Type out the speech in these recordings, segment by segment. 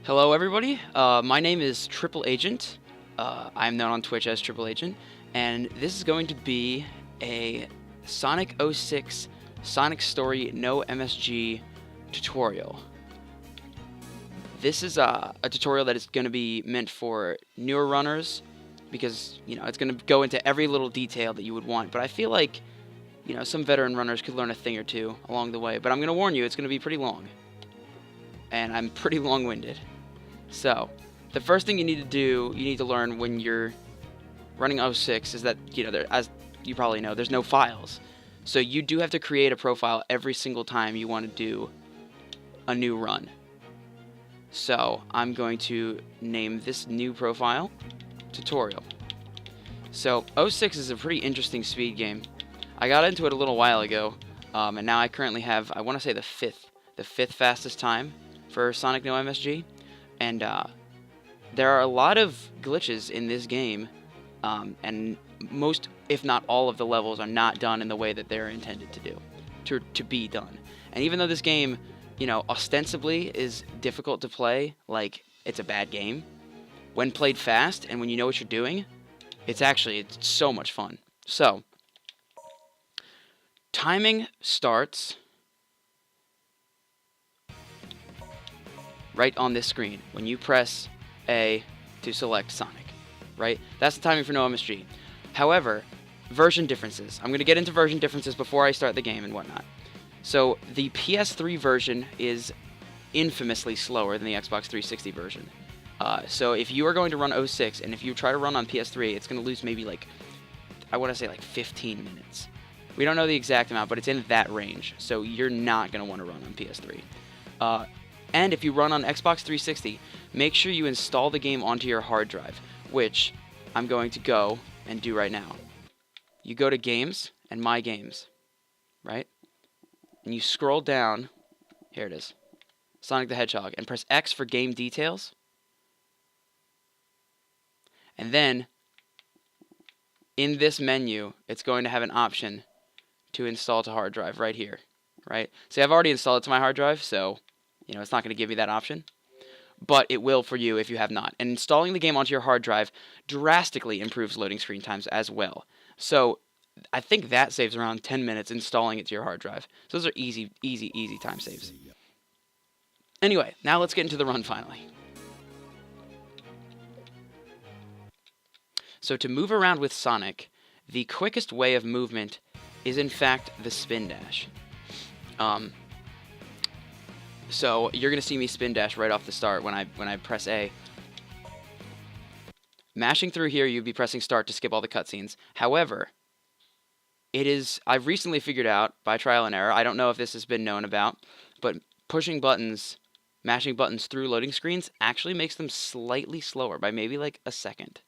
Hello, everybody. My name is Triple Agent. I'm known on Twitch as Triple Agent, and this is going to be a Sonic 06 Sonic Story No MSG tutorial. This is a tutorial that is going to be meant for newer runners because, it's going to go into every little detail that you would want, but I feel like, some veteran runners could learn a thing or two along the way, but I'm going to warn you, it's going to be pretty long, and I'm pretty long-winded. So, the first thing you need to learn when you're running 06 is that, as you probably know, there's no files. So you do have to create a profile every single time you want to do a new run. So, I'm going to name this new profile Tutorial. So, 06 is a pretty interesting speed game. I got into it a little while ago, and now I currently have, I want to say the fifth fastest time for Sonic No MSG. And there are a lot of glitches in this game, and most, if not all, of the levels are not done in the way that they're intended to be done. And even though this game, ostensibly is difficult to play, like it's a bad game, when played fast and when you know what you're doing, it's so much fun. So, timing starts right on this screen when you press A to select Sonic, right? That's the timing for no MSG. However, version differences. I'm going to get into version differences before I start the game and whatnot. So the PS3 version is infamously slower than the Xbox 360 version. So if you are going to run 06 and if you try to run on PS3, it's going to lose maybe I want to say 15 minutes. We don't know the exact amount, but it's in that range. So you're not going to want to run on PS3. And if you run on Xbox 360, make sure you install the game onto your hard drive, which I'm going to go and do right now. You go to Games and My Games, right? And you scroll down, here it is, Sonic the Hedgehog, and press X for Game Details. And then, in this menu, it's going to have an option to install to hard drive right here, right? See, I've already installed it to my hard drive, so it's not going to give me that option, but it will for you if you have not. And installing the game onto your hard drive drastically improves loading screen times as well. So I think that saves around 10 minutes installing it to your hard drive. So those are easy time saves. Anyway, now let's get into the run finally. So to move around with Sonic, the quickest way of movement is in fact the spin dash. So you're going to see me spin dash right off the start when I press A. Mashing through here, you'd be pressing start to skip all the cutscenes. However, I've recently figured out by trial and error, I don't know if this has been known about, but mashing buttons through loading screens actually makes them slightly slower by maybe a second,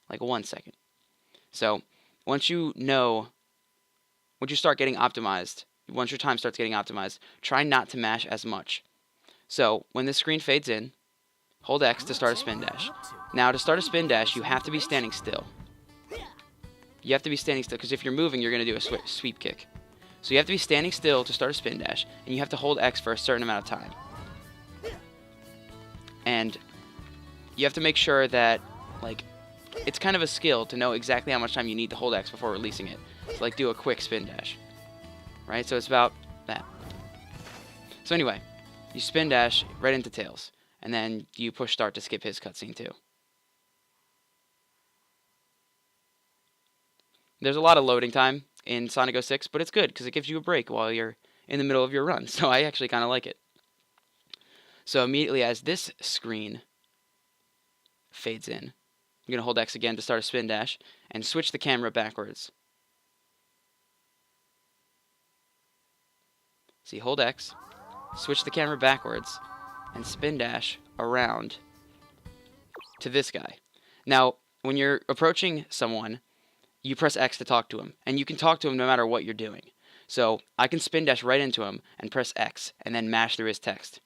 1 second. So once you start getting optimized, once your time starts getting optimized, try not to mash as much. So, when this screen fades in, hold X to start a spin dash. Now, to start a spin dash, you have to be standing still. You have to be standing still, because if you're moving, you're going to do a sweep kick. So you have to be standing still to start a spin dash, and you have to hold X for a certain amount of time. And you have to make sure that, it's kind of a skill to know exactly how much time you need to hold X before releasing it. So, do a quick spin dash. Right? So it's about that. So anyway, you spin dash right into Tails, and then you push start to skip his cutscene too. There's a lot of loading time in Sonic 06, but it's good because it gives you a break while you're in the middle of your run, so I actually kind of like it. So immediately as this screen fades in, I'm going to hold X again to start a spin dash, and switch the camera backwards. See, hold X, switch the camera backwards, and spin dash around to this guy. Now, when you're approaching someone, you press X to talk to him, and you can talk to him no matter what you're doing. So I can spin dash right into him and press X, and then mash through his text.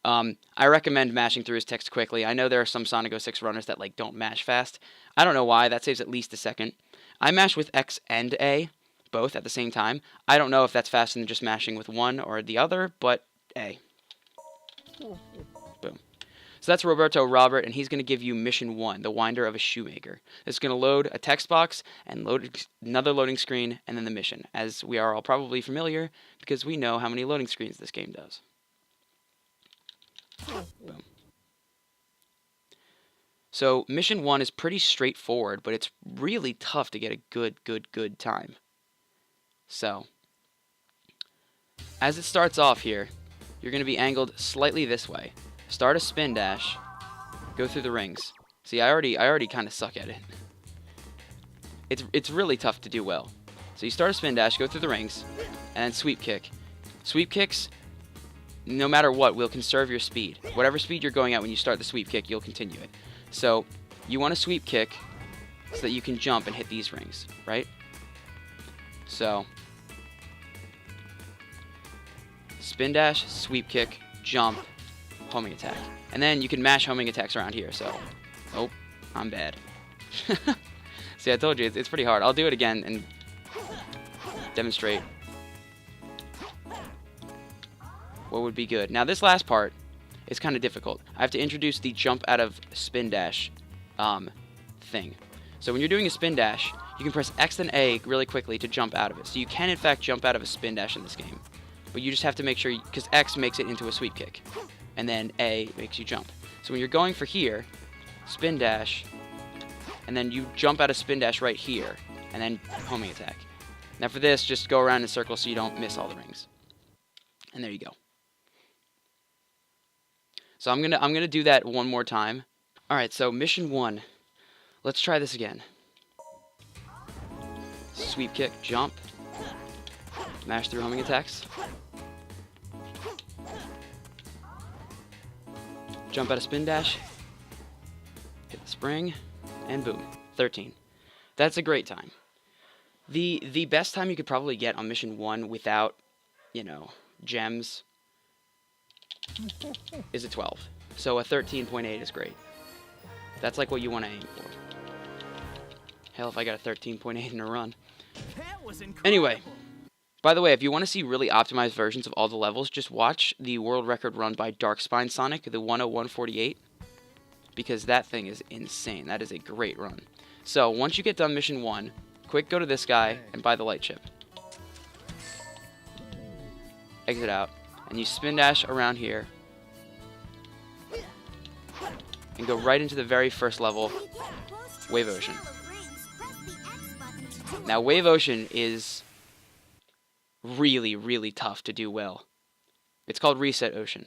I recommend mashing through his text quickly. I know there are some Sonic 06 runners that don't mash fast. I don't know why. That saves at least a second. I mash with X and A, both at the same time. I don't know if that's faster than just mashing with one or the other, but A. Boom. So that's Roberto Robert, and he's going to give you Mission 1, the Winder of a Shoemaker. It's going to load a text box and load another loading screen, and then the mission, as we are all probably familiar because we know how many loading screens this game does. Boom. So Mission 1 is pretty straightforward, but it's really tough to get a good time. So, as it starts off here, you're going to be angled slightly this way. Start a spin dash, go through the rings. See, I already kind of suck at it. It's really tough to do well. So you start a spin dash, go through the rings, and then sweep kick. Sweep kicks, no matter what, will conserve your speed. Whatever speed you're going at when you start the sweep kick, you'll continue it. So you want to sweep kick so that you can jump and hit these rings, right? So spin dash, sweep kick, jump, homing attack. And then you can mash homing attacks around here, so... Oh, I'm bad. See, I told you, it's pretty hard. I'll do it again and demonstrate what would be good. Now, this last part is kind of difficult. I have to introduce the jump out of spin dash thing. So when you're doing a spin dash, you can press X and A really quickly to jump out of it. So you can, in fact, jump out of a spin dash in this game. But you just have to make sure, because X makes it into a sweep kick. And then A makes you jump. So when you're going for here, spin dash, and then you jump out of spin dash right here, and then homing attack. Now for this, just go around in circles so you don't miss all the rings. And there you go. So I'm gonna do that one more time. Alright, so mission 1. Let's try this again. Sweep kick, jump. Mash through homing attacks. Jump out of spin dash, hit the spring, and boom, 13. That's a great time. The best time you could probably get on mission 1 without, you know, gems is a 12. So a 13.8 is great. That's like what you want to aim for. Hell, if I got a 13.8 in a run. Anyway. By the way, if you want to see really optimized versions of all the levels, just watch the world record run by Darkspine Sonic, the 10148, because that thing is insane. That is a great run. So, once you get done mission 1, quick go to this guy and buy the light chip. Exit out, and you spin dash around here, and go right into the very first level, Wave Ocean. Now, Wave Ocean is really tough to do well. It's called Reset Ocean,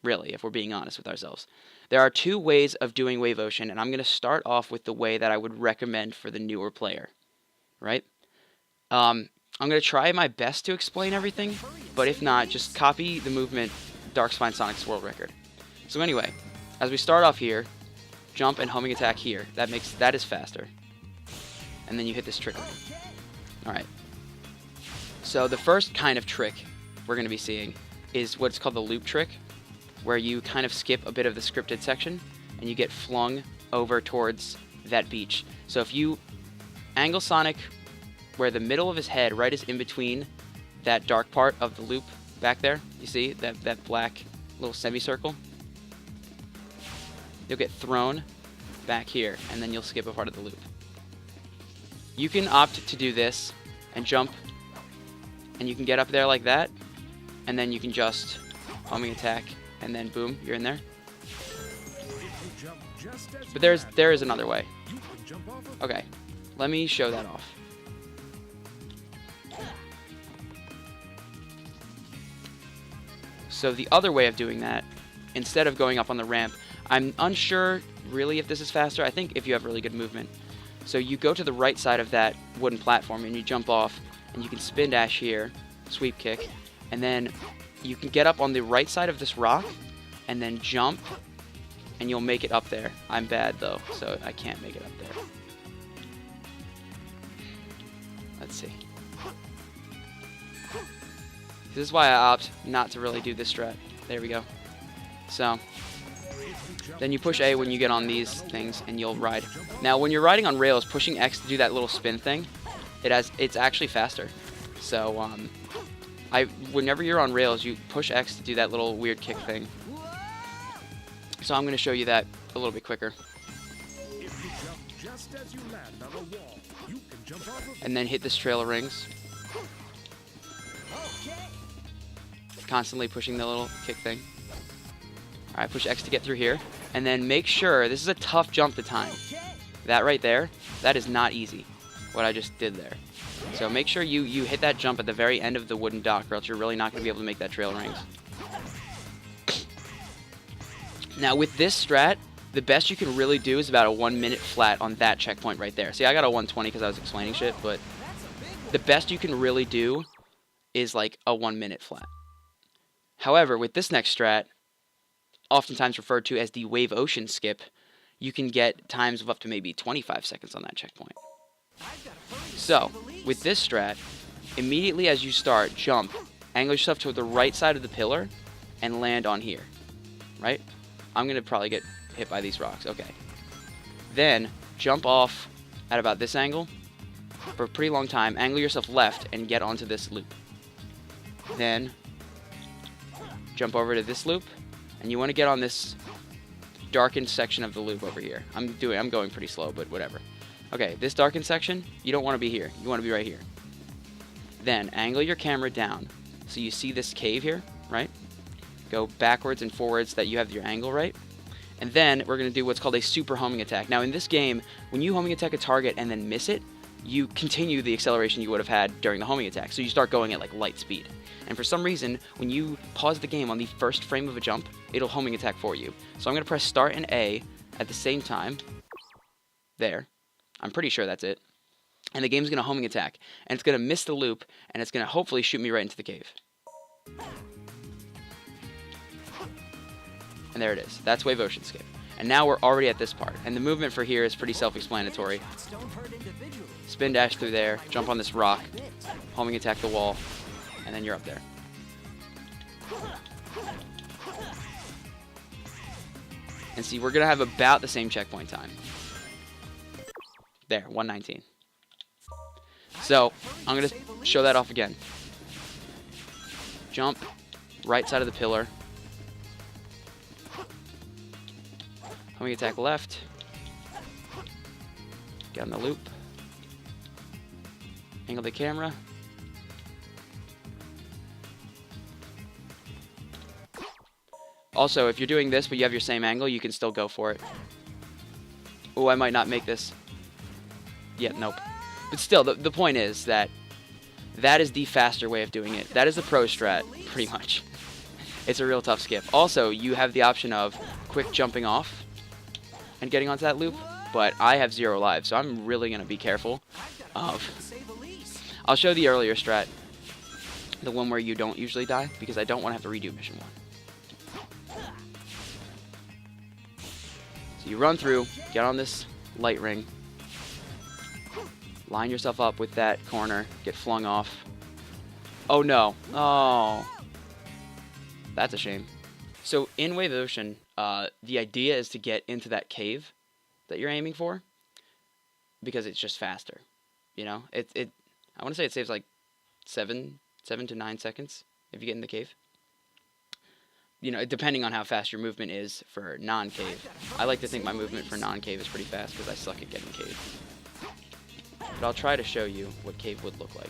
really, if we're being honest with ourselves. There are 2 ways of doing Wave Ocean, and I'm going to start off with the way that I would recommend for the newer player, right? I'm going to try my best to explain everything, but if not, just copy the movement Darkspine Sonic's world record. So anyway, as we start off here, jump and homing attack here. That is faster. And then you hit this trick. Alright. So the first kind of trick we're going to be seeing is what's called the loop trick, where you kind of skip a bit of the scripted section and you get flung over towards that beach. So if you angle Sonic where the middle of his head right is in between that dark part of the loop back there, you see that black little semicircle, you'll get thrown back here and then you'll skip a part of the loop. You can opt to do this and jump, and you can get up there like that, and then you can just homing attack, and then boom, you're in there. But there is another way. Okay, let me show that off. So the other way of doing that, instead of going up on the ramp, I'm unsure really if this is faster. I think if you have really good movement. So you go to the right side of that wooden platform and you jump off, and you can spin dash here, sweep kick, and then you can get up on the right side of this rock and then jump, and you'll make it up there. I'm bad though, so I can't make it up there. Let's see. This is why I opt not to really do this strat. There we go. So then you push A when you get on these things and you'll ride. Now when you're riding on rails, pushing X to do that little spin thing, it's actually faster. So whenever you're on rails, you push X to do that little weird kick thing. So I'm going to show you that a little bit quicker. And then hit this trail of rings. Constantly pushing the little kick thing. Alright, push X to get through here. And then make sure, this is a tough jump to time. That right there, that is not easy, what I just did there. So make sure you hit that jump at the very end of the wooden dock, or else you're really not going to be able to make that trail of rings. Now with this strat, the best you can really do is about a 1 minute flat on that checkpoint right there. See, I got a 120 because I was explaining shit, but the best you can really do is like a 1 minute flat. However, with this next strat, oftentimes referred to as the Wave Ocean skip, you can get times of up to maybe 25 seconds on that checkpoint. So, with this strat, immediately as you start, jump, angle yourself to the right side of the pillar, and land on here. Right? I'm going to probably get hit by these rocks. Okay. Then, jump off at about this angle for a pretty long time, angle yourself left, and get onto this loop. Then, jump over to this loop, and you want to get on this darkened section of the loop over here. I'm going pretty slow, but whatever. Okay, this darkened section, you don't want to be here. You want to be right here. Then, angle your camera down. So you see this cave here, right? Go backwards and forwards so that you have your angle right. And then, we're going to do what's called a super homing attack. Now, in this game, when you homing attack a target and then miss it, you continue the acceleration you would have had during the homing attack. So you start going at like light speed. And for some reason, when you pause the game on the first frame of a jump, it'll homing attack for you. So I'm going to press start and A at the same time. There. I'm pretty sure that's it. And the game's going to homing attack. And it's going to miss the loop, and it's going to hopefully shoot me right into the cave. And there it is. That's Wave Ocean Skip. And now we're already at this part. And the movement for here is pretty self-explanatory. Spin dash through there, jump on this rock, homing attack the wall, and then you're up there. And see, we're going to have about the same checkpoint time. There, 119. So, I'm going to show that off again. Jump, right side of the pillar. Homing attack left. Get on the loop. Angle the camera. Also, if you're doing this but you have your same angle, you can still go for it. Oh, I might not make this. Yeah, nope. But still, the point is that that is the faster way of doing it. That is the pro strat, pretty much. It's a real tough skip. Also, you have the option of quick jumping off and getting onto that loop, but I have 0 lives, so I'm really going to be careful of... I'll show the earlier strat, the one where you don't usually die, because I don't want to have to redo mission 1. So you run through, get on this light ring, line yourself up with that corner, get flung off. Oh no. Oh. That's a shame. So in Wave Ocean, the idea is to get into that cave that you're aiming for, because it's just faster. You know, I want to say it saves like 7 to 9 seconds if you get in the cave. You know, depending on how fast your movement is for non-cave. I like to think my movement for non-cave is pretty fast because I suck at getting cave. But I'll try to show you what cave would look like.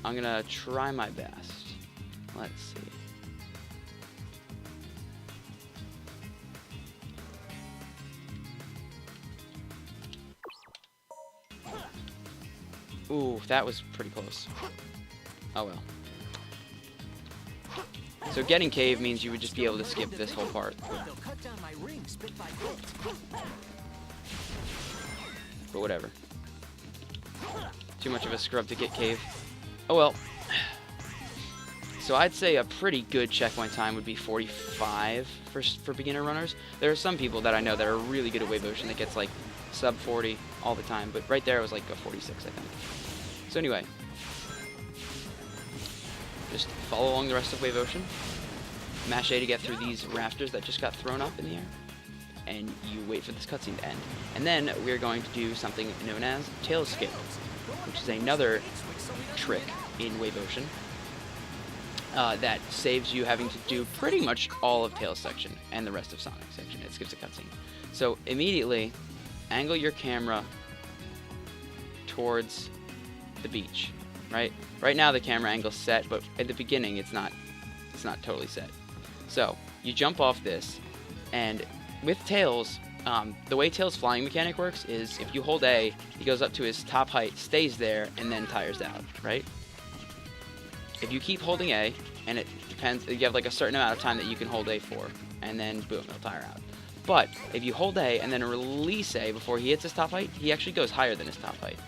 I'm gonna try my best. Let's see. Ooh, that was pretty close. Oh well. So getting cave means you would just be able to skip this whole part. But whatever. Too much of a scrub to get cave. Oh well. So I'd say a pretty good checkpoint time would be 45 for beginner runners. There are some people that I know that are really good at Wave Ocean that gets like sub 40 all the time, but right there it was like a 46, I think. So anyway, just follow along the rest of Wave Ocean. Mash A to get through these rafters that just got thrown up in the air, and you wait for this cutscene to end. And then we're going to do something known as tail skip, which is another trick in Wave Ocean. that saves you having to do pretty much all of Tails section and the rest of Sonic section. It skips a cutscene. So immediately, angle your camera towards the beach, right? Right now the camera angle's set, but at the beginning it's not totally set. So you jump off this, and with Tails, the way Tails' flying mechanic works is if you hold A, he goes up to his top height, stays there, and then tires out, right? If you keep holding A, and it depends, you have like a certain amount of time that you can hold A for, and then boom, it'll tire out. But if you hold A and then release A before he hits his top height, he actually goes higher than his top height.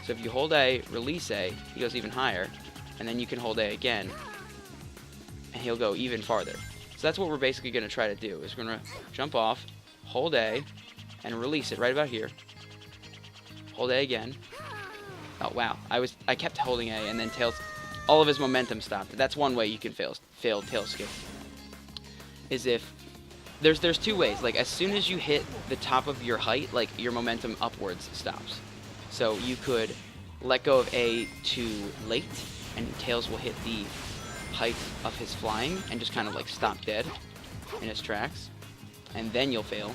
So if you hold A, release A, he goes even higher, and then you can hold A again, and he'll go even farther. So that's what we're basically going to try to do, is we're going to jump off, hold A, and release it right about here. Hold A again. Oh wow, I kept holding A, and then Tails, all of his momentum stopped. That's one way you can fail Tails skip. Is if there's two ways. Like as soon as you hit the top of your height, like your momentum upwards stops. So you could let go of A too late, and Tails will hit the height of his flying and just kind of like stop dead in his tracks, and then you'll fail.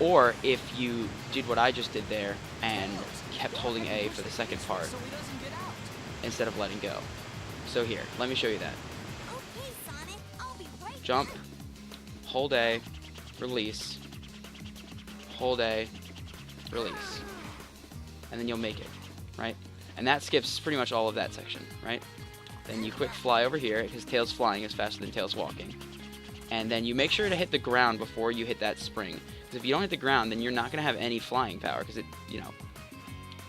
Or if you did what I just did there and kept holding A for the second part instead of letting go. So here, let me show you that. Jump, hold A, release, hold A, release, and then you'll make it, right? And that skips pretty much all of that section, right? Then you quick fly over here, because Tails flying is faster than Tails walking. And then you make sure to hit the ground before you hit that spring. Because if you don't hit the ground, then you're not going to have any flying power, because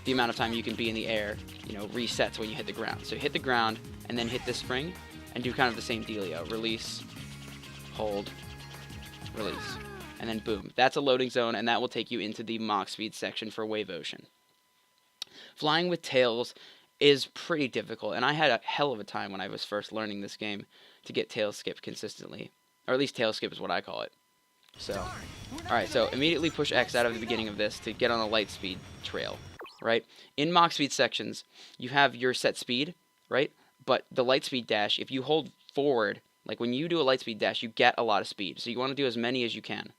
the amount of time you can be in the air, resets when you hit the ground. So hit the ground, and then hit this spring, and do kind of the same dealio. Release, hold, release, and then boom. That's a loading zone, and that will take you into the Mach Speed section for Wave Ocean. Flying with Tails is pretty difficult, and I had a hell of a time when I was first learning this game to get Tails skip consistently. Or at least Tails skip is what I call it. So, alright, so immediately push X out of the beginning of this to get on a light speed trail, right? In Mach Speed sections, you have your set speed, right? But the light speed dash, if you hold forward, like when you do a light speed dash, you get a lot of speed. So you want to do as many as you can.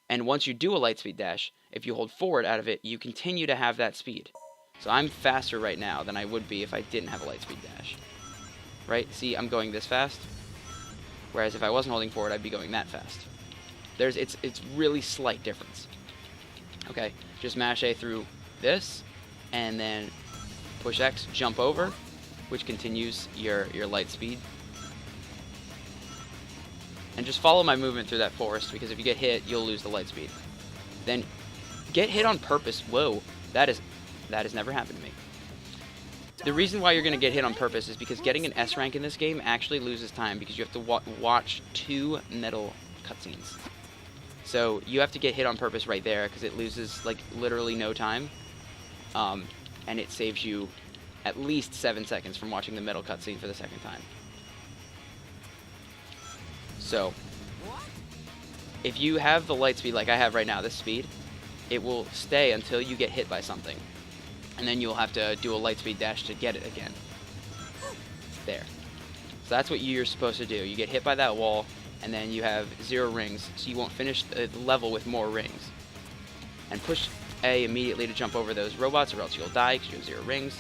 And once you do a light speed dash, if you hold forward out of it, you continue to have that speed. So I'm faster right now than I would be if I didn't have a light speed dash. Right? See, I'm going this fast. Whereas if I wasn't holding forward, I'd be going that fast. It's really slight difference. Okay, just mash A through this, and then push X, jump over, which continues your light speed. And just follow my movement through that forest, because if you get hit, you'll lose the light speed. Then get hit on purpose. Whoa, that has never happened to me. The reason why you're going to get hit on purpose is because getting an S rank in this game actually loses time, because you have to watch 2 metal cutscenes. So you have to get hit on purpose right there, because it loses like literally no time, and it saves you at least 7 seconds from watching the metal cutscene for the second time. So if you have the light speed like I have right now, this speed, it will stay until you get hit by something. And then you'll have to do a light speed dash to get it again. There. So that's what you're supposed to do. You get hit by that wall, and then you have 0 rings, so you won't finish the level with more rings. And push A immediately to jump over those robots, or else you'll die because you have 0 rings.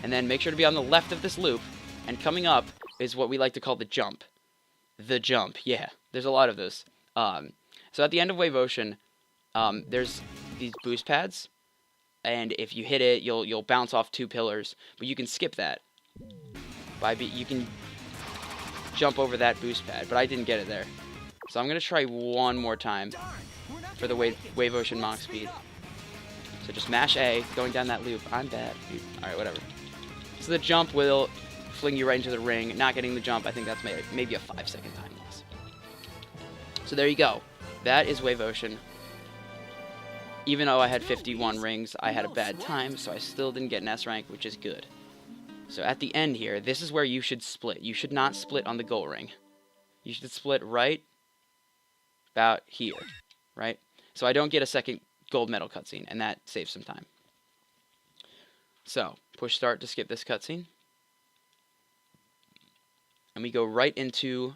And then make sure to be on the left of this loop, and coming up is what we like to call the jump. The jump, yeah. There's a lot of those. So at the end of Wave Ocean, there's these boost pads, and if you hit it, you'll bounce off 2 pillars, but you can skip that. You can jump over that boost pad, but I didn't get it there. So I'm gonna try one more time for the Wave Ocean Mach Speed. So just mash A, going down that loop. I'm bad, dude. Alright, whatever. So the jump will fling you right into the ring. Not getting the jump, I think that's maybe a 5-second time loss. So there you go. That is Wave Ocean. Even though I had 51 rings, I had a bad time, so I still didn't get an S rank, which is good. So at the end here, this is where you should split. You should not split on the goal ring. You should split right about here, right? So I don't get a second gold medal cutscene, and that saves some time. So, push start to skip this cutscene. and we go right into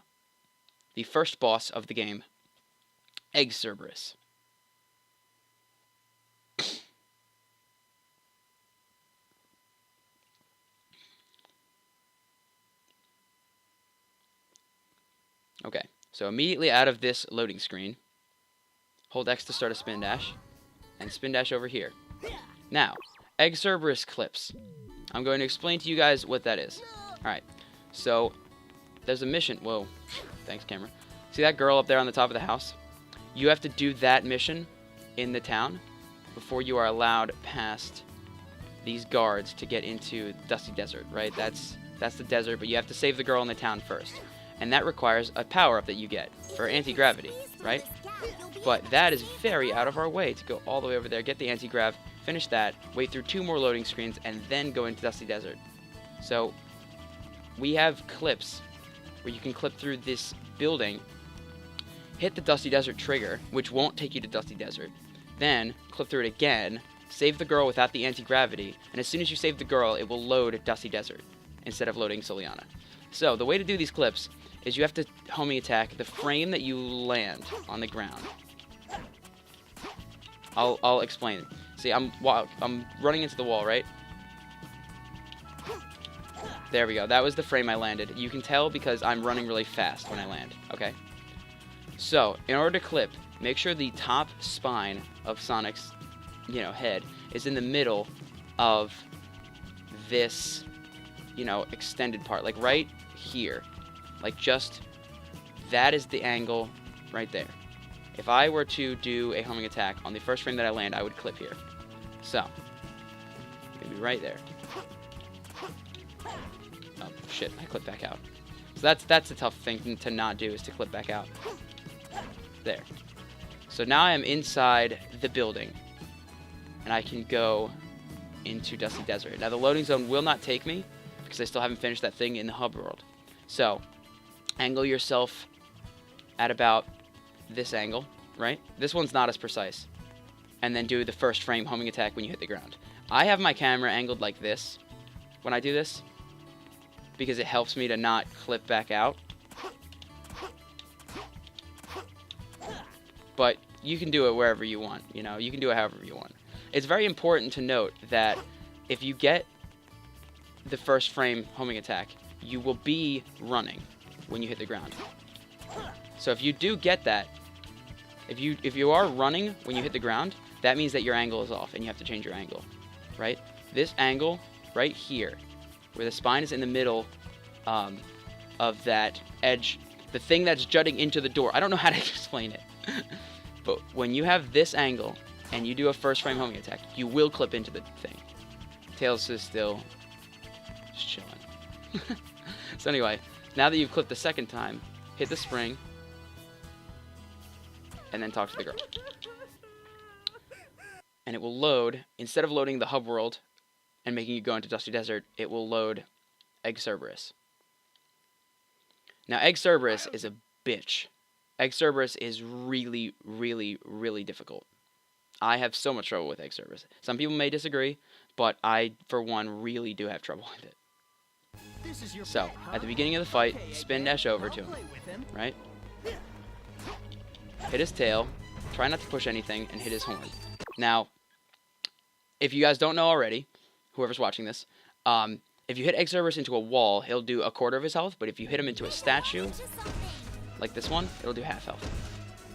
the first boss of the game, Egg Cerberus. Okay, so immediately out of this loading screen, hold X to start a spin dash, and spin dash over here. Now, Egg Cerberus clips. I'm going to explain to you guys what that is. Alright, so there's a mission. Whoa, thanks, camera. See that girl up there on the top of the house? You have to do that mission in the town before you are allowed past these guards to get into Dusty Desert, right? That's the desert, but you have to save the girl in the town first. And that requires a power-up that you get for anti-gravity, right? But that is very out of our way to go all the way over there, get the anti-grav, finish that, wait through 2 more loading screens, and then go into Dusty Desert. So we have clips where you can clip through this building, hit the Dusty Desert trigger, which won't take you to Dusty Desert, then clip through it again, save the girl without the anti-gravity, and as soon as you save the girl, it will load Dusty Desert instead of loading Soliana. So the way to do these clips is you have to homing attack the frame that you land on the ground. I'll explain. See, I'm running into the wall, right? There we go. That was the frame I landed. You can tell because I'm running really fast when I land, okay? So, in order to clip, make sure the top spine of Sonic's, head is in the middle of this, extended part, like right here. Like just, that is the angle right there. If I were to do a homing attack on the first frame that I land, I would clip here. So, maybe right there. Oh, shit, I clipped back out. So that's a tough thing to not do, is to clip back out. There. So now I am inside the building, and I can go into Dusty Desert. Now the loading zone will not take me, because I still haven't finished that thing in the hub world. So, angle yourself at about this angle, right? This one's not as precise. And then do the first frame homing attack when you hit the ground. I have my camera angled like this when I do this, because it helps me to not clip back out. But you can do it wherever you want, you can do it however you want. It's very important to note that if you get the first frame homing attack, you will be running when you hit the ground. So if you do get that, if you are running when you hit the ground, that means that your angle is off and you have to change your angle, right? This angle right here, where the spine is in the middle of that edge, the thing that's jutting into the door. I don't know how to explain it. But when you have this angle and you do a first frame homing attack, you will clip into the thing. Tails is still just chilling. So anyway, now that you've clipped the second time, hit the spring, and then talk to the girl. And it will load, instead of loading the hub world and making you go into Dusty Desert, it will load Egg Cerberus. Now, Egg Cerberus is a bitch. Egg Cerberus is really, really, really difficult. I have so much trouble with Egg Cerberus. Some people may disagree, but I, for one, really do have trouble with it. So, at the beginning of the fight, spin dash over to him, right? Hit his tail, try not to push anything, and hit his horn. Now, if you guys don't know already, whoever's watching this, if you hit Egg Cerberus into a wall, he'll do a quarter of his health, but if you hit him into a statue, like this one, it'll do half health.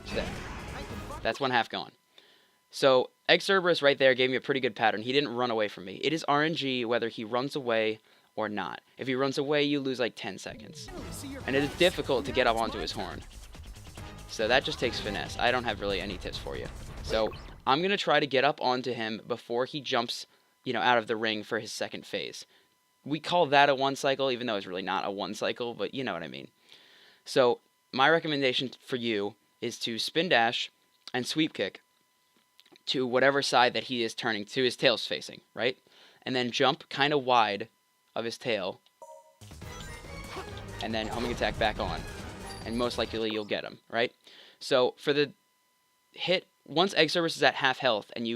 So there. That's 1/2 gone. So, Egg Cerberus right there gave me a pretty good pattern. He didn't run away from me. It is RNG whether he runs away or not. If he runs away, you lose like 10 seconds. And it is difficult to get up onto his horn. So that just takes finesse. I don't have really any tips for you. So I'm going to try to get up onto him before he jumps, out of the ring for his second phase. We call that a 1 cycle, even though it's really not a 1 cycle, but you know what I mean. So my recommendation for you is to spin dash and sweep kick to whatever side that he is turning, to his tail's facing, right? And then jump kind of wide of his tail, and then homing attack back on, and most likely you'll get him, right? So for the hit, once Egg Cerberus is at half health and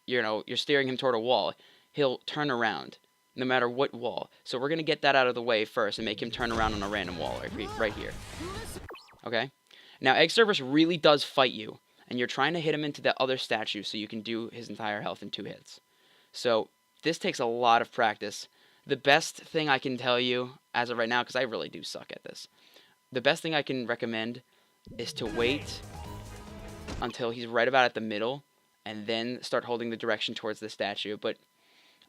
you're steering him toward a wall, he'll turn around no matter what wall. So we're going to get that out of the way first and make him turn around on a random wall right here. Okay? Now, Egg Cerberus really does fight you, and you're trying to hit him into the other statue so you can do his entire health in 2 hits. So this takes a lot of practice. The best thing I can tell you as of right now, because I really do suck at this, the best thing I can recommend is to wait until he's right about at the middle and then start holding the direction towards the statue. But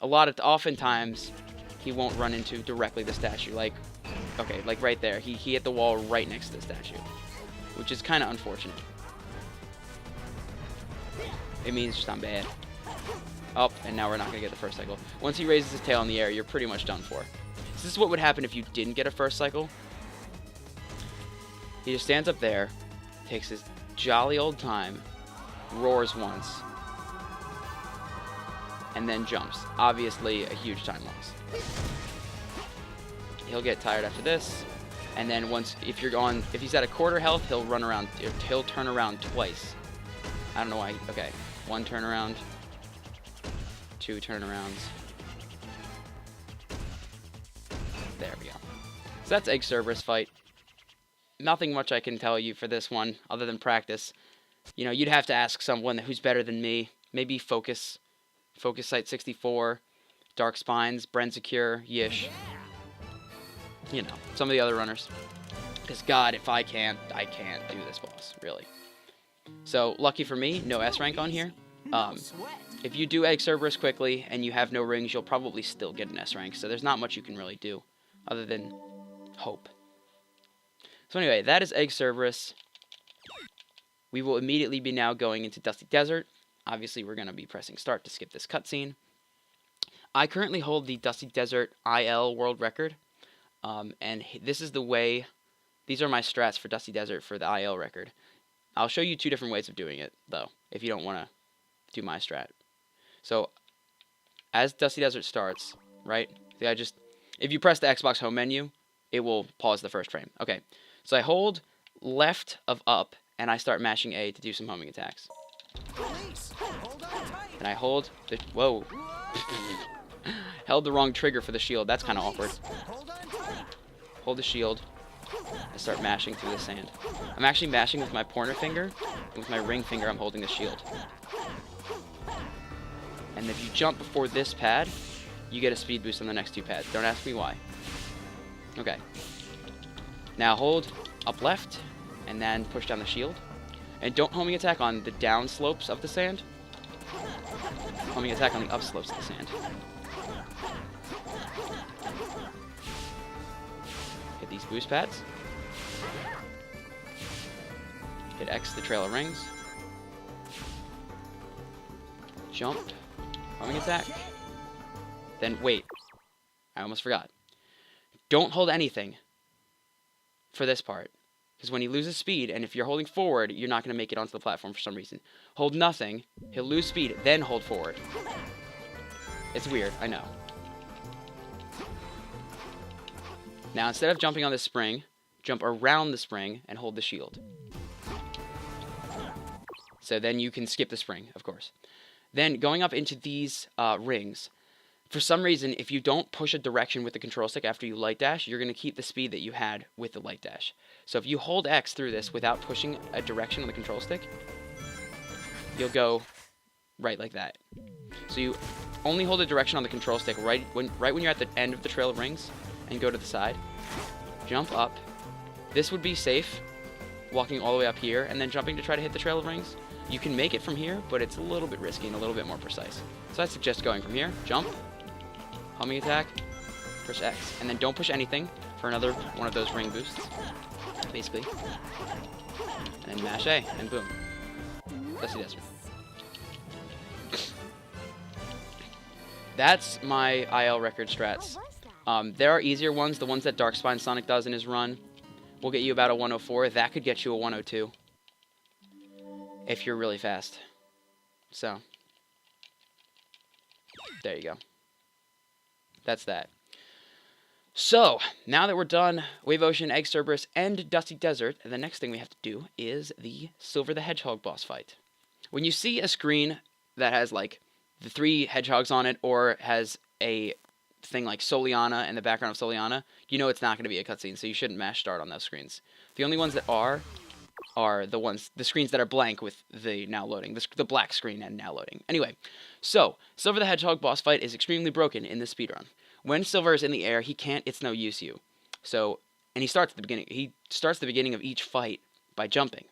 oftentimes he won't run into directly the statue. Like, okay, like right there. He hit the wall right next to the statue, which is kind of unfortunate. It means just I'm bad. Oh, and now we're not going to get the first cycle. Once he raises his tail in the air, you're pretty much done for. So this is what would happen if you didn't get a first cycle. He just stands up there, takes his jolly old time, roars once, and then jumps. Obviously, a huge time loss. He'll get tired after this, and then if he's at a quarter health, he'll turn around twice. I don't know why. Okay, 1 turnaround, 2 turnarounds. There we go. So that's Egg Cerberus fight. Nothing much I can tell you for this one, other than practice. You know, you'd have to ask someone who's better than me. Maybe Focus Sight 64, Dark Spines, Brensecure, Yish. You know, some of the other runners. Because God, if I can't do this boss, really. So, lucky for me, no S rank on here. If you do Egg Cerberus quickly and you have no rings, you'll probably still get an S rank. So there's not much you can really do other than hope. So anyway, that is Egg Cerberus. We will immediately be now going into Dusty Desert. Obviously, we're going to be pressing start to skip this cutscene. I currently hold the Dusty Desert IL world record. And this is the way... These are my strats for Dusty Desert for the IL record. I'll show you 2 different ways of doing it, though, if you don't want to do my strat. So, as Dusty Desert starts, right? If you press the Xbox home menu, it will pause the first frame. Okay, so I hold left of up, and I start mashing A to do some homing attacks. And I hold the... Whoa. Held the wrong trigger for the shield. That's kind of awkward. Hold the shield. I start mashing through the sand. I'm actually mashing with my pointer finger, and with my ring finger I'm holding the shield. And if you jump before this pad, you get a speed boost on the next 2 pads. Don't ask me why. Okay. Now hold up left, and then push down the shield. And don't homing attack on the down slopes of the sand. Homing attack on the up slopes of the sand. Hit these boost pads. Hit X the trail of rings. Jump. Homing attack. Then wait. I almost forgot. Don't hold anything for this part. Because when he loses speed, and if you're holding forward, you're not going to make it onto the platform for some reason. Hold nothing. He'll lose speed, then hold forward. It's weird, I know. Now, instead of jumping on this spring, jump around the spring and hold the shield. So then you can skip the spring, of course. Then, going up into these rings, for some reason, if you don't push a direction with the control stick after you light dash, you're going to keep the speed that you had with the light dash. So if you hold X through this without pushing a direction on the control stick, you'll go right like that. So you only hold a direction on the control stick right when you're at the end of the trail of rings, and go to the side. Jump up. This would be safe, walking all the way up here, and then jumping to try to hit the trail of rings. You can make it from here, but it's a little bit risky and a little bit more precise. So I suggest going from here, jump, homing attack, push X, and then don't push anything for another one of those ring boosts, basically. And then mash A, and boom. Dusty Desert. That's my IL record strats. There are easier ones. The ones that Dark Spine Sonic does in his run will get you about a 104. That could get you a 102 if you're really fast. So, there you go. That's that. So, now that we're done Wave Ocean, Egg Cerberus, and Dusty Desert, the next thing we have to do is the Silver the Hedgehog boss fight. When you see a screen that has, like, the 3 hedgehogs on it, or has a thing like Soliana and the background of Soliana, you know it's not going to be a cutscene, so you shouldn't mash start on those screens. The only ones that are the screens that are blank with the now loading, the black screen and now loading. Anyway, so Silver the Hedgehog boss fight is extremely broken in this speedrun. When Silver is in the air, he can't It's No Use You. So, and he starts at the beginning. He starts the beginning of each fight by jumping.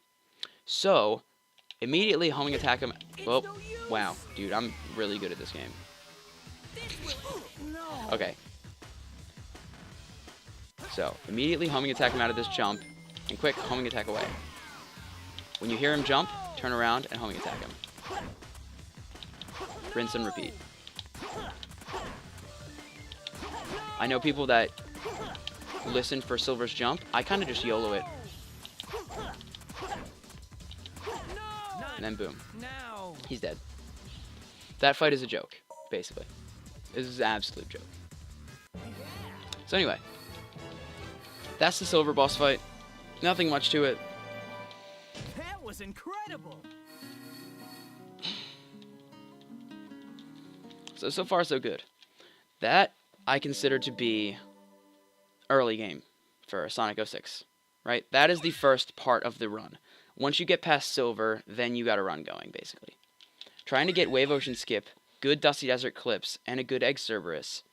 So, immediately homing attack him. Oh, wow, dude, I'm really good at this game. Okay. So, immediately homing attack him out of this jump, and quick homing attack away. When you hear him jump, turn around and homing attack him. Rinse and repeat. I know people that listen for Silver's jump. I kind of just YOLO it. And then boom. He's dead. That fight is a joke, basically. This is an absolute joke. So anyway, that's the Silver boss fight. Nothing much to it. That was incredible. So far so good. That I consider to be early game for Sonic 06, right? That is the first part of the run. Once you get past Silver, then you got a run going, basically. Trying to get Wave Ocean Skip, good Dusty Desert clips, and a good Egg Cerberus.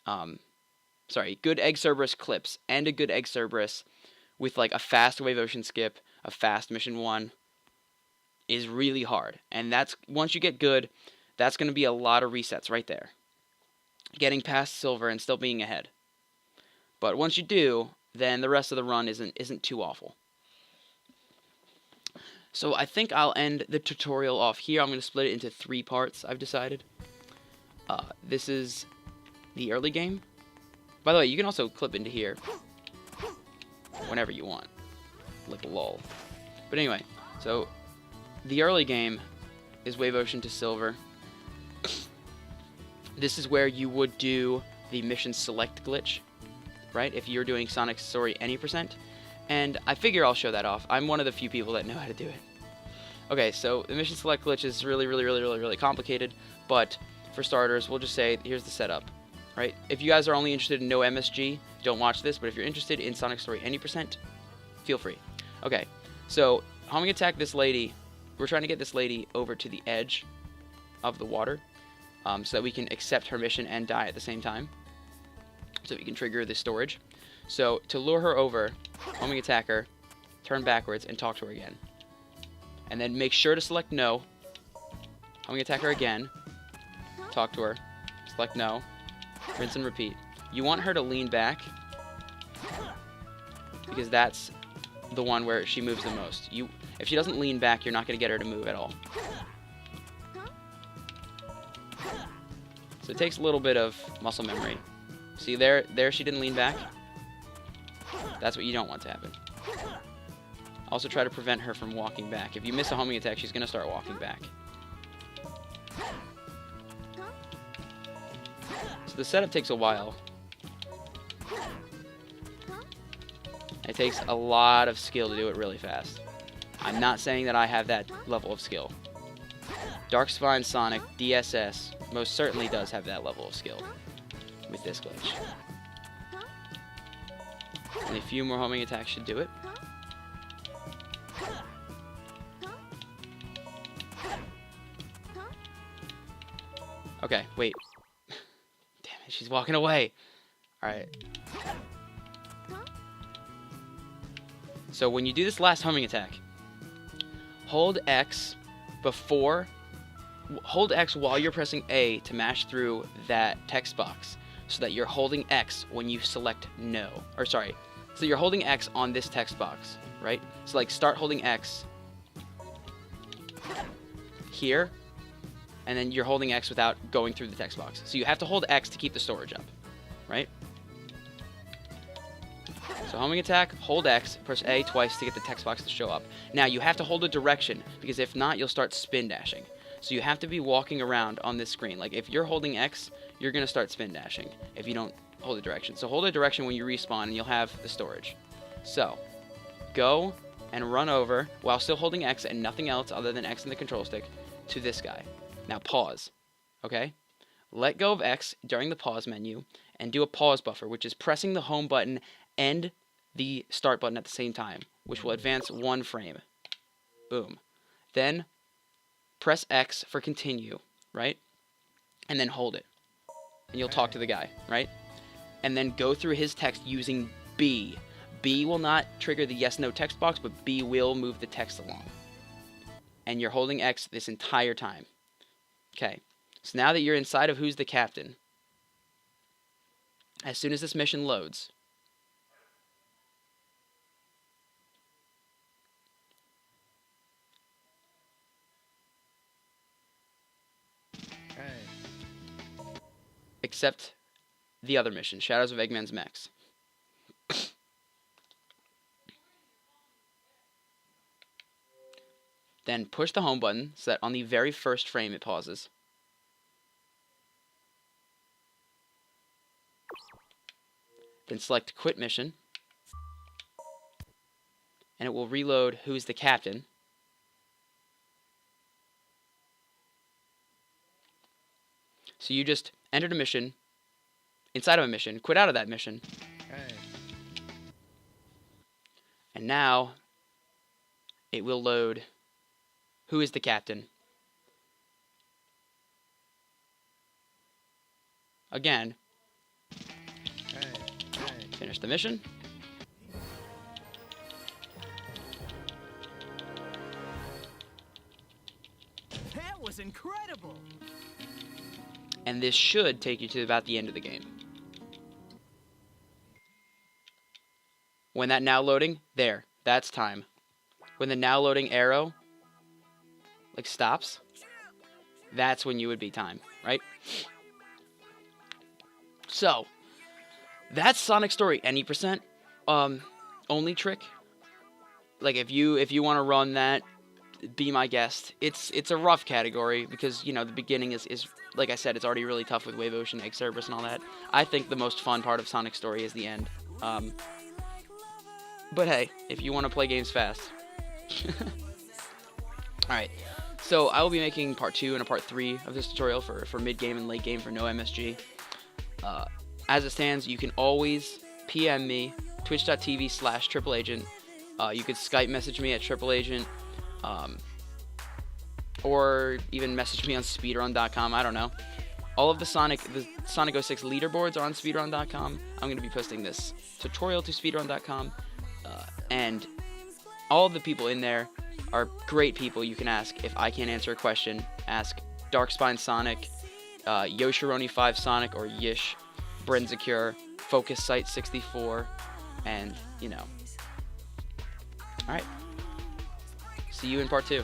Good Egg Cerberus clips, and a good Egg Cerberus with like a fast Wave Ocean Skip, a fast Mission 1, is really hard. And that's, once you get good, that's going to be a lot of resets right there. Getting past Silver and still being ahead. But once you do, then the rest of the run isn't too awful. So I think I'll end the tutorial off here. I'm going to split it into 3 parts, I've decided. This is the early game. By the way, you can also clip into here whenever you want. Like a lull. But anyway, so the early game is Wave Ocean to Silver. This is where you would do the mission select glitch, right? If you're doing Sonic Story any %. And I figure I'll show that off. I'm one of the few people that know how to do it. Okay, so the mission select glitch is really complicated, but for starters, we'll just say, here's the setup, right? If you guys are only interested in no MSG, don't watch this, but if you're interested in Sonic Story any %, feel free. Okay, so homing attack this lady. We're trying to get this lady over to the edge of the water, so that we can accept her mission and die at the same time, so we can trigger the storage. So to lure her over, homing attack her, turn backwards, and talk to her again. And then make sure to select no, homing attack her again, talk to her, select no, rinse and repeat. You want her to lean back, because that's the one where she moves the most. If she doesn't lean back, you're not going to get her to move at all. So it takes a little bit of muscle memory. See, there she didn't lean back. That's what you don't want to happen. Also try to prevent her from walking back. If you miss a homing attack, she's going to start walking back. So the setup takes a while. It takes a lot of skill to do it really fast. I'm not saying that I have that level of skill. Dark Spine Sonic DSS most certainly does have that level of skill with this glitch. Only a few more homing attacks should do it. Okay, wait. Damn it, she's walking away. Alright. So when you do this last homing attack, hold X while you're pressing A to mash through that text box, so that you're holding X when you select no. Or sorry, so you're holding X on this text box, right? So like start holding X here, and then you're holding X without going through the text box. So you have to hold X to keep the storage up, right? So homing attack, hold X, press A twice to get the text box to show up. Now you have to hold a direction, because if not, you'll start spin dashing. So you have to be walking around on this screen. Like if you're holding X, you're going to start spin dashing if you don't hold a direction. So hold a direction when you respawn and you'll have the storage. So go and run over while still holding X and nothing else other than X and the control stick to this guy. Now pause, okay? let go of X during the pause menu, and do a pause buffer, which is pressing the home button and the start button at the same time, which will advance 1 frame. Boom. Then press X for continue, right? And then hold it. And you'll talk to the guy, right? And then go through his text using B. B will not trigger the yes/no text box, but B will move the text along. And you're holding X this entire time. Okay. So now that you're inside of Who's the Captain, as soon as this mission loads, except the other mission, Shadows of Eggman's Mechs. Then push the home button so that on the very first frame it pauses. Then select Quit Mission. And it will reload Who's the Captain. So you just entered a mission, inside of a mission, quit out of that mission. And now it will load Who is the Captain. Again. Finish the mission. That was incredible. And this should take you to about the end of the game. When that now loading, there, that's time. When the now loading arrow like stops, that's when you would be time, right? So that's Sonic Story. Any percent only trick. Like if you want to run that, be my guest. It's a rough category because, you know, the beginning is like I said, it's already really tough with Wave Ocean, Egg Cerberus, and all that. I think the most fun part of Sonic Story is the end. But hey, if you want to play games fast. Alright, so I will be making part 2 and a part 3 of this tutorial for mid-game and late game for no MSG. As it stands, you can always PM me, twitch.tv/tripleagent. You could Skype message me at tripleagent. Or even message me on speedrun.com. I don't know. All of the Sonic 06 leaderboards are on speedrun.com. I'm going to be posting this tutorial to speedrun.com. And all of the people in there are great people you can ask. If I can't answer a question, ask Darkspine Sonic, Yoshironi5 Sonic, or Yish, Brenzecure, Focus Site 64, and, you know. Alright. See you in part 2.